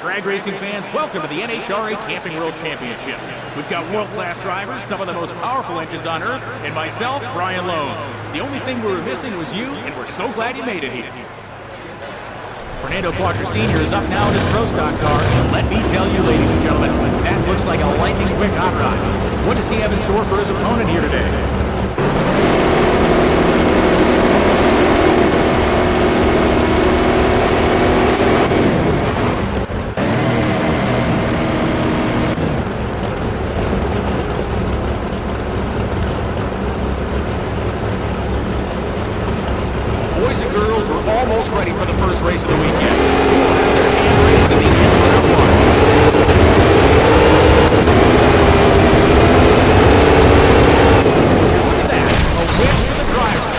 Drag racing fans, welcome to the NHRA Camping World Championship. We've got world-class drivers, some of the most powerful engines on Earth, and myself, Brian Loans. The only thing we were missing was you, and we're so glad you made it here. Fernando Quadra Sr. is up now in his Pro Stock car, and let me tell you, ladies and gentlemen, that looks like a lightning-quick hot rod. What does he have in store for his opponent here today? Boys and girls, we're almost ready for the first race of the weekend. Who will have their hand raised at the end of round one? Would you look at that? A win for the driver.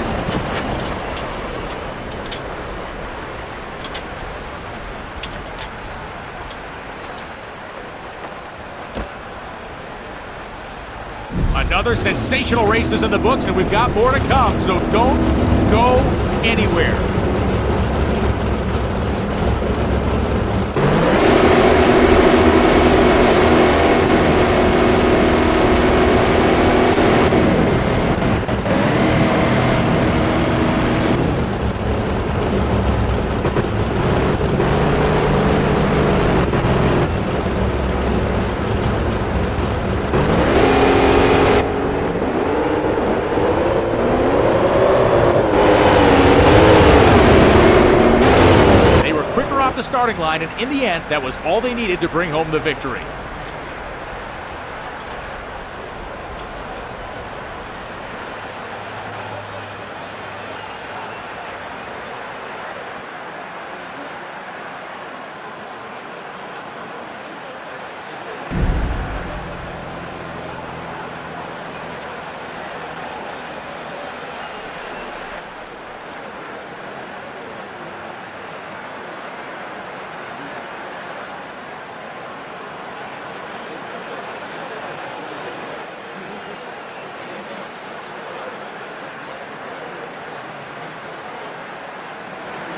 Another sensational race is in the books, and we've got more to come, so don't go anywhere. The starting line, and in the end, that was all they needed to bring home the victory.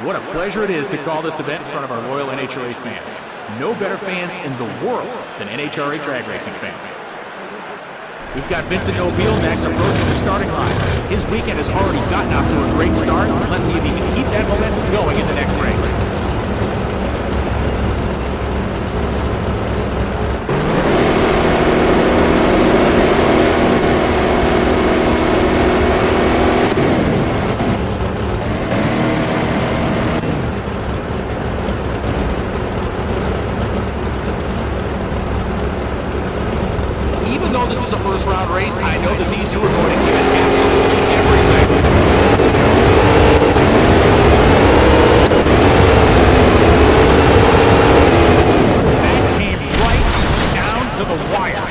What a pleasure it is to call this event in front of our loyal NHRA fans. No better fans in the world than NHRA drag racing fans. We've got Vincent Nobile next, approaching the starting line. His weekend has already gotten off to a great start. Let's see if he can keep that momentum going in the next race. This is a first round race. I know that these two are going to give it absolutely everything. That came right down to the wire.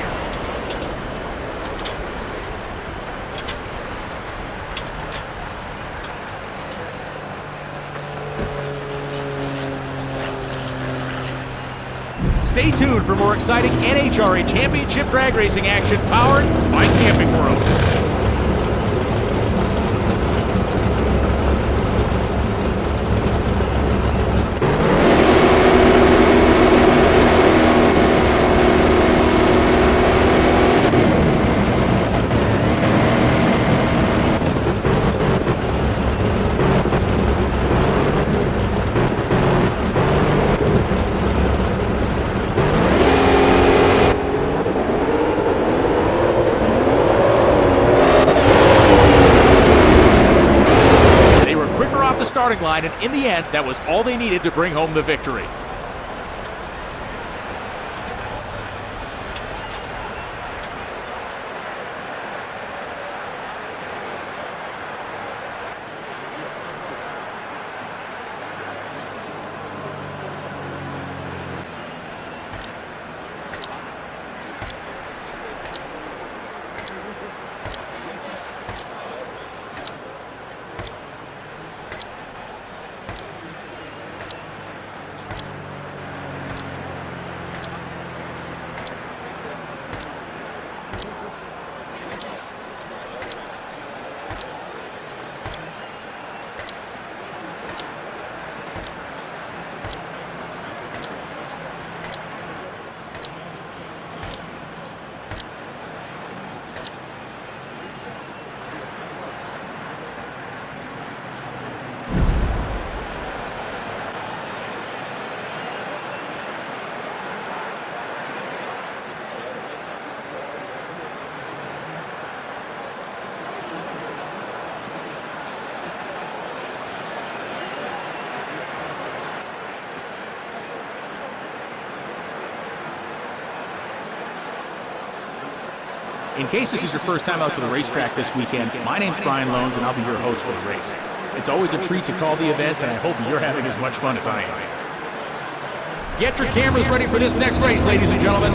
Stay tuned for more exciting NHRA Championship drag racing action powered by Camping World. Starting line, and in the end, that was all they needed to bring home the victory. In case this is your first time out to the racetrack this weekend, my name's Brian Lones and I'll be your host for the race. It's always a treat to call the events and I hope you're having as much fun as I am. Get your cameras ready for this next race, ladies and gentlemen.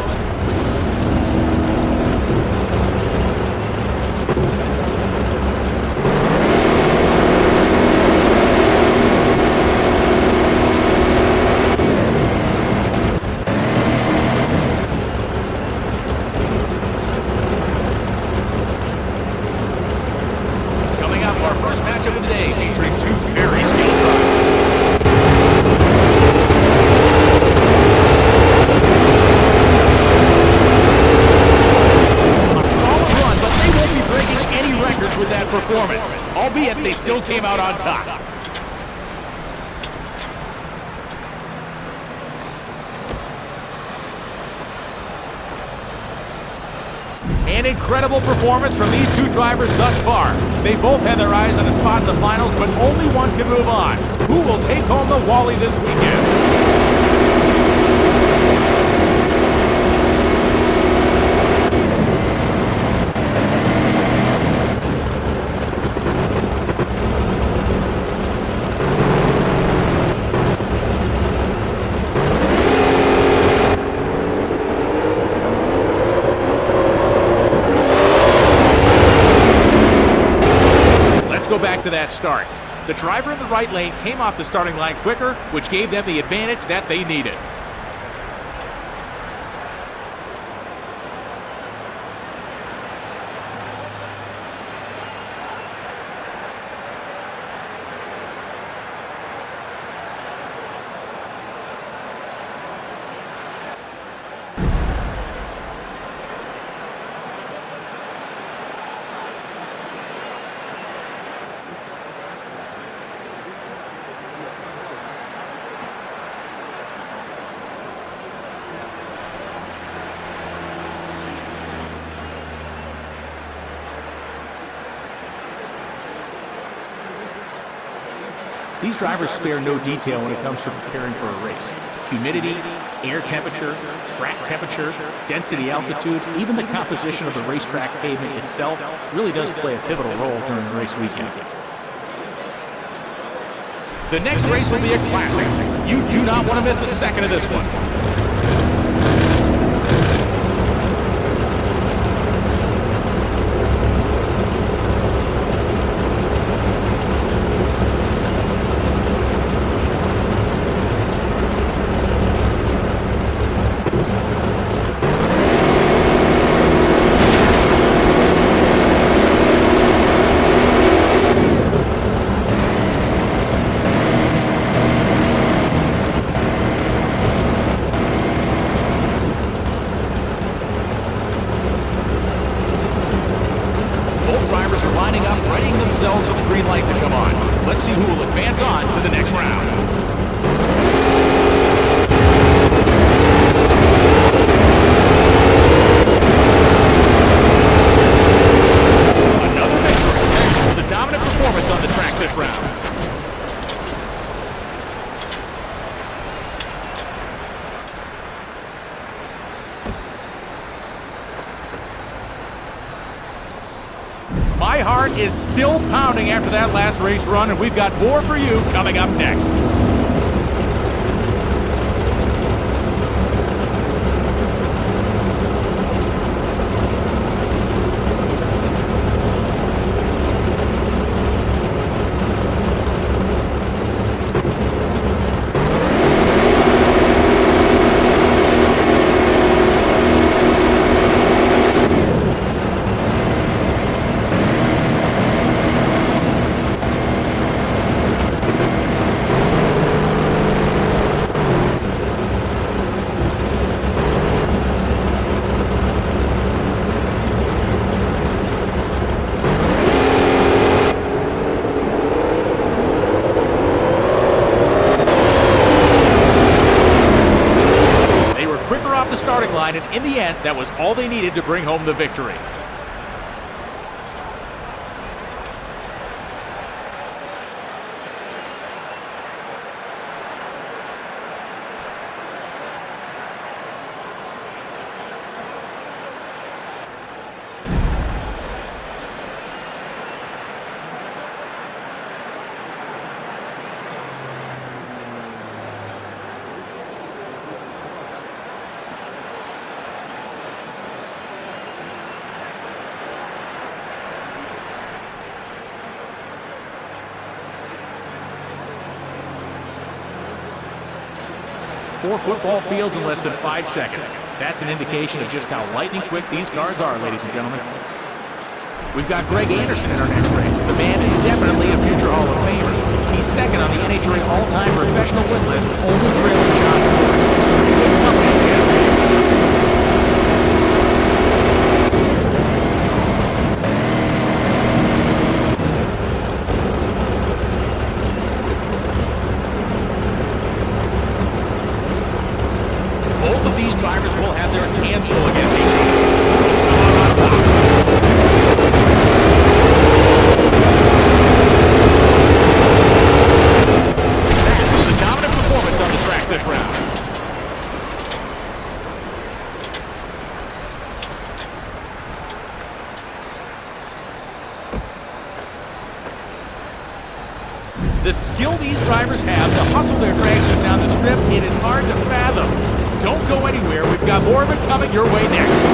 Albeit they still came out on top. An incredible performance from these two drivers thus far. They both had their eyes on a spot in the finals, but only one can move on. Who will take home the Wally this weekend? Go back to that start. The driver in the right lane came off the starting line quicker, which gave them the advantage that they needed. These drivers spare no detail when it comes to preparing for a race. Humidity, air temperature, track temperature, density, altitude, even the composition of the racetrack pavement itself really does play a pivotal role during the race weekend. The next race will be a classic. You do not want to miss a second of this one. Themselves with the green light to come on. Let's see who will advance on to the next round. Another victory. It was a dominant performance on the track this round. My heart is still pounding after that last race run, and we've got more for you coming up next. The starting line, and in the end, that was all they needed to bring home the victory. 4 football fields in less than 5 seconds. That's an indication of just how lightning quick these cars are, ladies and gentlemen. We've got Greg Anderson in our next race. The man is definitely a future Hall of Famer. He's second on the NHRA all-time professional win list, only trailing John Morris. Good company, if you ask me. Both of these drivers will have their hands full against each other. On top. That was a dominant performance on the track this round. The skill these drivers have to hustle their dragsters down the strip, it is hard to fathom. Don't go anywhere. We've got more of it coming your way next.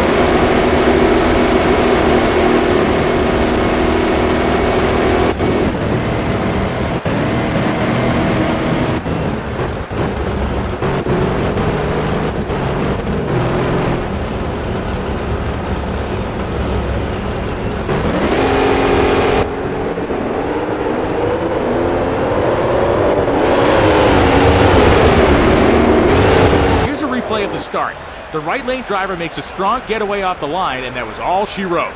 Play of the start. The right lane driver makes a strong getaway off the line, and that was all she wrote.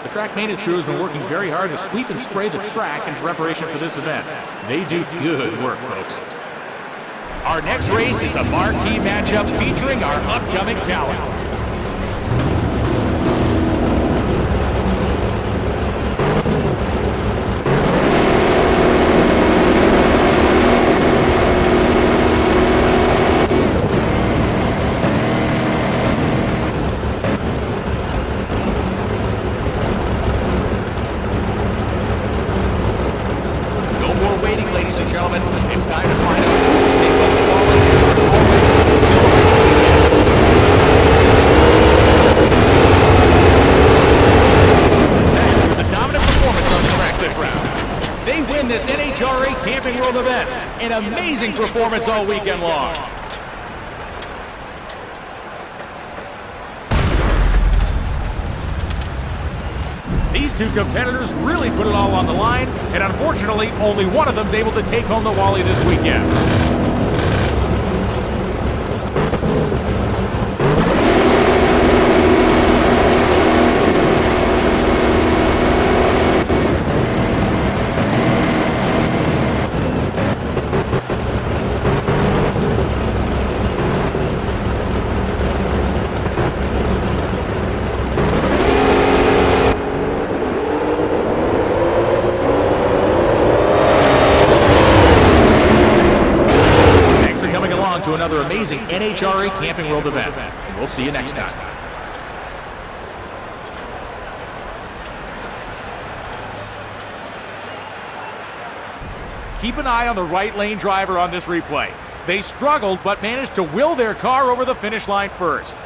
The track maintenance crew has been working very hard to sweep and spray the track in preparation for this event. They do good work, folks. Our next race is a marquee matchup featuring our upcoming talent. Ladies and gentlemen, it's time to find out who will take home the ball That was a dominant performance on the track this round. They win this NHRA Camping World event. An amazing performance all weekend long. These two competitors really put it all on the line, and unfortunately, only one of them's able to take home the Wally this weekend. To another amazing NHRA Camping World event. And we'll see you next time. Keep an eye on the right lane driver on this replay. They struggled but managed to will their car over the finish line first.